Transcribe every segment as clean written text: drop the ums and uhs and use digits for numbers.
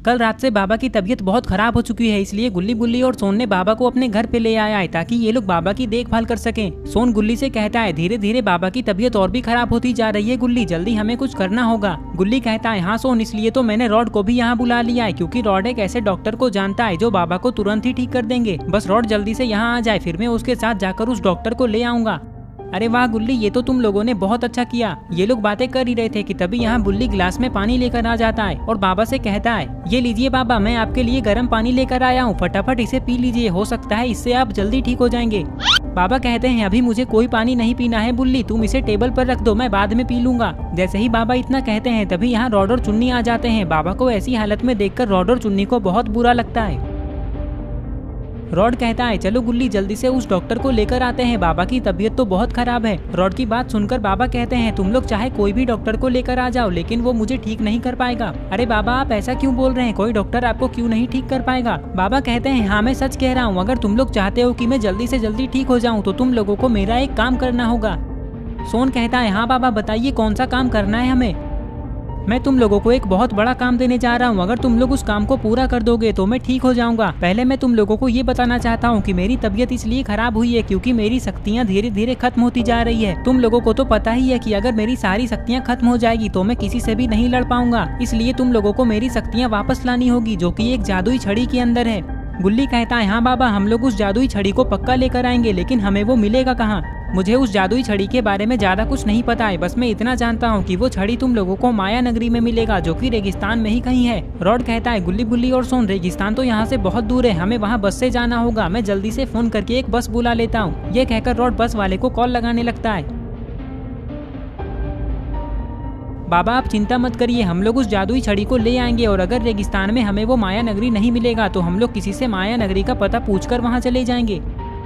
कल रात से बाबा की तबीयत बहुत खराब हो चुकी है, इसलिए गुल्ली बुल्ली और सोन ने बाबा को अपने घर पे ले आया है ताकि ये लोग बाबा की देखभाल कर सकें। सोन गुल्ली से कहता है धीरे धीरे बाबा की तबीयत और भी खराब होती जा रही है गुल्ली, जल्दी हमें कुछ करना होगा। गुल्ली कहता है हाँ सोन, इसलिए तो मैंने रॉड को भी यहाँ बुला लिया है, क्योंकि रॉड एक ऐसे डॉक्टर को जानता है जो बाबा को तुरंत ही ठीक कर देंगे। बस रॉड जल्दी से यहाँ आ जाए, फिर मैं उसके साथ जाकर उस डॉक्टर को ले आऊंगा। अरे वाह गुल्ली, ये तो तुम लोगों ने बहुत अच्छा किया। ये लोग बातें कर ही रहे थे कि तभी यहाँ बुल्ली गिलास में पानी लेकर आ जाता है और बाबा से कहता है ये लीजिए बाबा, मैं आपके लिए गर्म पानी लेकर आया हूँ, फटाफट इसे पी लीजिए, हो सकता है इससे आप जल्दी ठीक हो जाएंगे। बाबा कहते हैं अभी मुझे कोई पानी नहीं पीना है बुल्ली, तुम इसे टेबल पर रख दो, मैं बाद में पी लूंगा। जैसे ही बाबा इतना कहते हैं तभी यहाँ रॉड और चुन्नी आ जाते हैं। बाबा को ऐसी हालत में देखकर रॉड और चुन्नी को बहुत बुरा लगता है। रॉड कहता है चलो गुल्ली जल्दी से उस डॉक्टर को लेकर आते हैं, बाबा की तबीयत तो बहुत खराब है। रॉड की बात सुनकर बाबा कहते हैं तुम लोग चाहे कोई भी डॉक्टर को लेकर आ जाओ, लेकिन वो मुझे ठीक नहीं कर पाएगा। अरे बाबा आप ऐसा क्यों बोल रहे हैं, कोई डॉक्टर आपको क्यों नहीं ठीक कर पाएगा? बाबा कहते हैं हाँ मैं सच कह रहा हूँ, अगर तुम लोग चाहते हो कि मैं जल्दी से जल्दी ठीक हो जाऊँ तो तुम लोगों को मेरा एक काम करना होगा। सोन कहता है हाँ बाबा बताइए कौन सा काम करना है हमें। मैं तुम लोगों को एक बहुत बड़ा काम देने जा रहा हूँ, अगर तुम लोग उस काम को पूरा कर दोगे तो मैं ठीक हो जाऊंगा। पहले मैं तुम लोगों को ये बताना चाहता हूँ कि मेरी तबीयत इसलिए खराब हुई है क्योंकि मेरी शक्तियाँ धीरे धीरे खत्म होती जा रही है। तुम लोगों को तो पता ही है कि अगर मेरी सारी शक्तियाँ खत्म हो जाएगी तो मैं किसी से भी नहीं लड़ पाऊंगा, इसलिए तुम लोगों को मेरी शक्तियाँ वापस लानी होगी जो कि एक जादुई छड़ी के अंदर है। गुल्ली कहता है हाँ बाबा, हम लोग उस जादुई छड़ी को पक्का लेकर आएंगे, लेकिन हमें वो मिलेगा कहाँ? मुझे उस जादुई छड़ी के बारे में ज्यादा कुछ नहीं पता है, बस मैं इतना जानता हूँ कि वो छड़ी तुम लोगों को माया नगरी में मिलेगा जो कि रेगिस्तान में ही कहीं है। रॉड कहता है गुल्ली बुल्ली और सोन, रेगिस्तान तो यहाँ से बहुत दूर है, हमें वहाँ बस से जाना होगा, मैं जल्दी से फोन करके एक बस बुला लेता हूँ। ये कहकर रॉड बस वाले को कॉल लगाने लगता है। बाबा आप चिंता मत करिए, हम लोग उस जादुई छड़ी को ले आएंगे और अगर रेगिस्तान में हमें वो माया नगरी नहीं मिलेगा तो हम लोग किसी से माया नगरी का पता पूछकर वहाँ चले जाएंगे।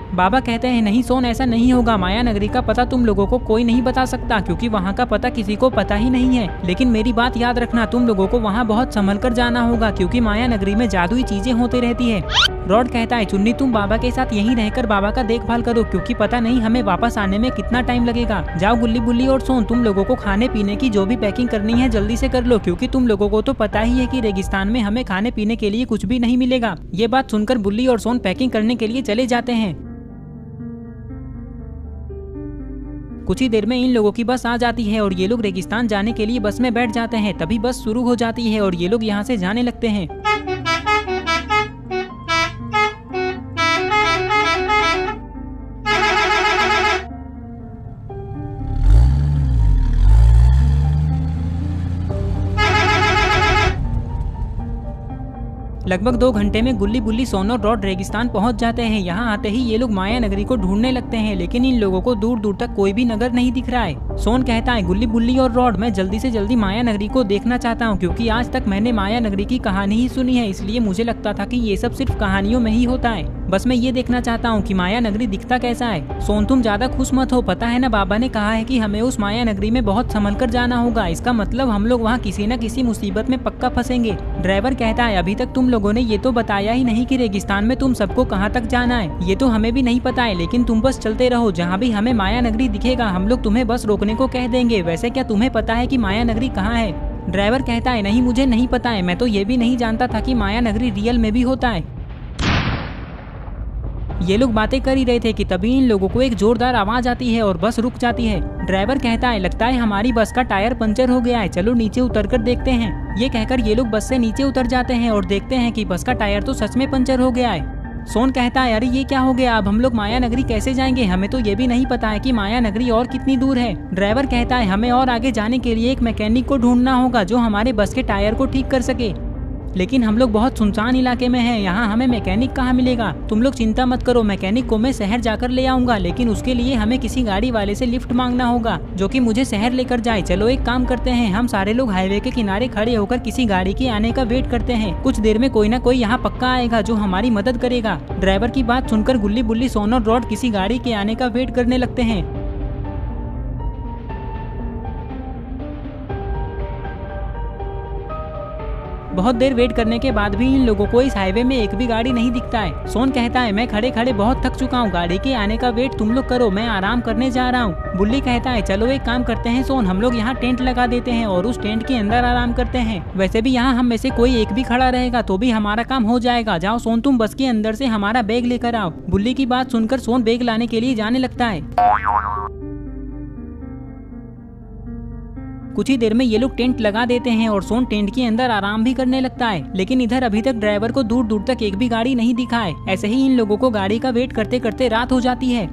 बाबा कहते हैं नहीं सोन, ऐसा नहीं होगा, माया नगरी का पता तुम लोगों को कोई नहीं बता सकता क्योंकि वहाँ का पता किसी को पता ही नहीं है। लेकिन मेरी बात याद रखना, तुम लोगों को वहाँ बहुत संभल कर जाना होगा क्योंकि माया नगरी में जादुई चीजें होती रहती है। रॉड कहता है चुन्नी तुम बाबा के साथ यहीं रहकर बाबा का देखभाल करो क्योंकि पता नहीं हमें वापस आने में कितना टाइम लगेगा। जाओ गुल्ली बुल्ली और सोन, तुम लोगों को खाने पीने की जो भी पैकिंग करनी है जल्दी से कर लो क्योंकि तुम लोगों को तो पता ही है कि रेगिस्तान में हमें खाने पीने के लिए कुछ भी नहीं मिलेगा। ये बात सुनकर बुल्ली और सोन पैकिंग करने के लिए चले जाते हैं। कुछ ही देर में इन लोगों की बस आ जाती है और ये लोग रेगिस्तान जाने के लिए बस में बैठ जाते हैं। तभी बस शुरू हो जाती है और ये लोग यहाँ से जाने लगते हैं। लगभग 2 घंटे में गुल्ली बुल्ली सोन और रॉड रेगिस्तान पहुंच जाते हैं। यहाँ आते ही ये लोग माया नगरी को ढूंढने लगते हैं, लेकिन इन लोगों को दूर दूर तक कोई भी नगर नहीं दिख रहा है। सोन कहता है गुल्ली बुल्ली और रॉड, मैं जल्दी से जल्दी माया नगरी को देखना चाहता हूँ क्योंकि आज तक मैंने माया नगरी की कहानी ही सुनी है, इसलिए मुझे लगता था कि ये सब सिर्फ कहानियों में ही होता है। बस मैं ये देखना चाहता हूँ कि माया नगरी दिखता कैसा है। सोन तुम ज्यादा खुश मत हो, पता है ना बाबा ने कहा है कि हमें उस माया नगरी में बहुत संभल कर जाना होगा, इसका मतलब हम लोग वहाँ किसी न किसी मुसीबत में पक्का फंसेंगे। ड्राइवर कहता है अभी तक तुम लोगों ने ये तो बताया ही नहीं कि रेगिस्तान में तुम सबको कहाँ तक जाना है। ये तो हमें भी नहीं पता है, लेकिन तुम बस चलते रहो, जहाँ भी हमें माया नगरी दिखेगा हम लोग तुम्हें बस रोकने को कह देंगे। वैसे क्या तुम्हें पता है कि माया नगरी कहाँ है? ड्राइवर कहता है नहीं मुझे नहीं पता है, मैं तो ये भी नहीं जानता था कि माया नगरी रियल में भी होता है। ये लोग बातें कर ही रहे थे कि तभी इन लोगों को एक जोरदार आवाज आती है और बस रुक जाती है। ड्राइवर कहता है लगता है हमारी बस का टायर पंचर हो गया है, चलो नीचे उतरकर देखते हैं। ये कहकर ये लोग बस से नीचे उतर जाते हैं और देखते हैं कि बस का टायर तो सच में पंचर हो गया है। सोन कहता है अरे ये क्या हो गया, अब हम लोग माया नगरी कैसे जाएंगे? हमें तो ये भी नहीं पता है कि माया नगरी और कितनी दूर है। ड्राइवर कहता है हमें और आगे जाने के लिए एक मैकेनिक को ढूंढना होगा जो हमारे बस के टायर को ठीक कर सके, लेकिन हम लोग बहुत सुनसान इलाके में हैं, यहाँ हमें मैकेनिक कहाँ मिलेगा? तुम लोग चिंता मत करो, मैकेनिक को मैं शहर जाकर ले आऊंगा, लेकिन उसके लिए हमें किसी गाड़ी वाले से लिफ्ट मांगना होगा जो कि मुझे शहर लेकर जाए। चलो एक काम करते हैं, हम सारे लोग हाईवे के किनारे खड़े होकर किसी गाड़ी के आने का वेट करते हैं, कुछ देर में कोई ना कोई यहाँ पक्का आएगा जो हमारी मदद करेगा। ड्राइवर की बात सुनकर गुल्ली बुल्ली सोन और रॉड किसी गाड़ी के आने का वेट करने लगते हैं। बहुत देर वेट करने के बाद भी इन लोगों को इस हाईवे में एक भी गाड़ी नहीं दिखता है। सोन कहता है मैं खड़े खड़े बहुत थक चुका हूँ, गाड़ी के आने का वेट तुम लोग करो, मैं आराम करने जा रहा हूँ। बुल्ली कहता है चलो एक काम करते हैं सोन, हम लोग यहाँ टेंट लगा देते हैं और उस टेंट के अंदर आराम करते हैं। वैसे भी यहाँ हम में से कोई एक भी खड़ा रहेगा तो भी हमारा काम हो जाएगा। जाओ सोन तुम बस के अंदर से हमारा बैग लेकर आओ। बुल्ली की बात सुनकर सोन बैग लाने के लिए जाने लगता है। कुछ ही देर में ये लोग टेंट लगा देते हैं और सोन टेंट के अंदर आराम भी करने लगता है। लेकिन इधर अभी तक ड्राइवर को दूर दूर तक एक भी गाड़ी नहीं दिखा है। ऐसे ही इन लोगों को गाड़ी का वेट करते करते रात हो जाती है।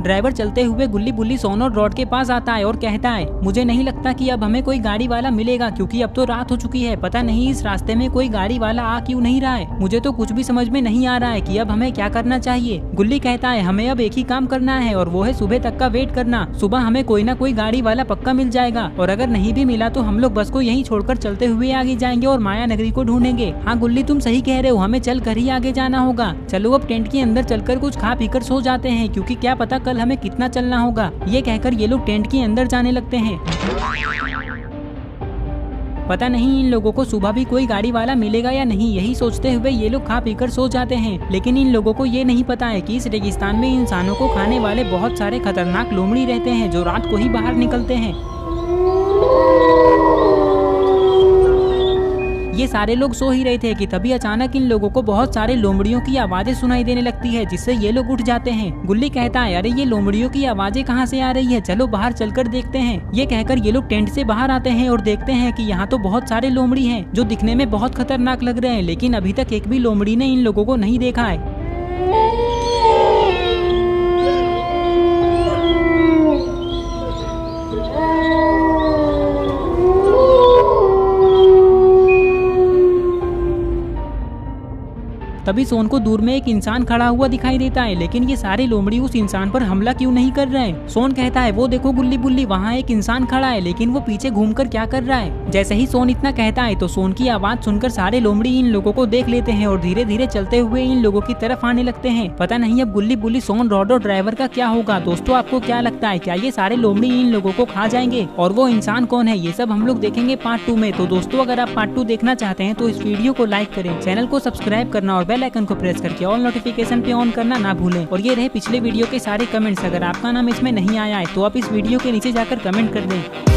ड्राइवर चलते हुए गुल्ली बुल्ली सोन और रॉड के पास आता है और कहता है मुझे नहीं लगता कि अब हमें कोई गाड़ी वाला मिलेगा, क्योंकि अब तो रात हो चुकी है। पता नहीं इस रास्ते में कोई गाड़ी वाला आ क्यों नहीं रहा है। मुझे तो कुछ भी समझ में नहीं आ रहा है कि अब हमें क्या करना चाहिए। गुल्ली कहता है हमें अब एक ही काम करना है और वो है सुबह तक का वेट करना। सुबह हमें कोई ना कोई गाड़ी वाला पक्का मिल जाएगा और अगर नहीं भी मिला तो हम लोग बस को यहीं छोड़कर चलते हुए आगे जाएंगे और माया नगरी को ढूंढेंगे। हाँ गुल्ली तुम सही कह रहे हो, हमें चल कर ही आगे जाना होगा। चलो अब टेंट के अंदर चलकर कुछ खा पीकर सो जाते हैं, क्योंकि क्या पता कल हमें कितना चलना होगा। ये कहकर ये लोग टेंट के अंदर जाने लगते हैं। पता नहीं इन लोगों को सुबह भी कोई गाड़ी वाला मिलेगा या नहीं, यही सोचते हुए ये लोग खा पीकर सो जाते हैं। लेकिन इन लोगों को ये नहीं पता है कि इस रेगिस्तान में इंसानों को खाने वाले बहुत सारे खतरनाक लोमड़ी रहते हैं जो रात को ही बाहर निकलते हैं। ये सारे लोग सो ही रहे थे कि तभी अचानक इन लोगों को बहुत सारे लोमड़ियों की आवाजें सुनाई देने लगती है, जिससे ये लोग उठ जाते हैं। गुल्ली कहता है अरे ये लोमड़ियों की आवाजें कहाँ से आ रही है, चलो बाहर चलकर देखते हैं। ये कहकर ये लोग टेंट से बाहर आते हैं और देखते हैं कि यहाँ तो बहुत सारे लोमड़ी हैं जो दिखने में बहुत खतरनाक लग रहे हैं, लेकिन अभी तक एक भी लोमड़ी ने इन लोगों को नहीं देखा है। तभी सोन को दूर में एक इंसान खड़ा हुआ दिखाई देता है, लेकिन ये सारे लोमड़ी उस इंसान पर हमला क्यों नहीं कर रहे हैं। सोन कहता है वो देखो गुल्ली बुल्ली, वहाँ एक इंसान खड़ा है, लेकिन वो पीछे घूमकर क्या कर रहा है। जैसे ही सोन इतना कहता है तो सोन की आवाज सुनकर सारे लोमड़ी इन लोगों को देख लेते हैं और धीरे धीरे चलते हुए इन लोगों की तरफ आने लगते हैं। पता नहीं अब गुल्ली बुल्ली, सोन, रॉड और ड्राइवर का क्या होगा। दोस्तों आपको क्या लगता है, क्या ये सारे लोमड़ी इन लोगों को खा जाएंगे और वो इंसान कौन है, ये सब हम लोग देखेंगे पार्ट 2 में। तो दोस्तों अगर आप पार्ट 2 देखना चाहते हैं तो इस वीडियो को लाइक करें, चैनल को सब्सक्राइब करना और बेल आइकन को प्रेस करके ऑल नोटिफिकेशन पे ऑन करना ना भूलें। और ये रहे पिछले वीडियो के सारे कमेंट्स, अगर आपका नाम इसमें नहीं आया है तो आप इस वीडियो के नीचे जाकर कमेंट कर दें।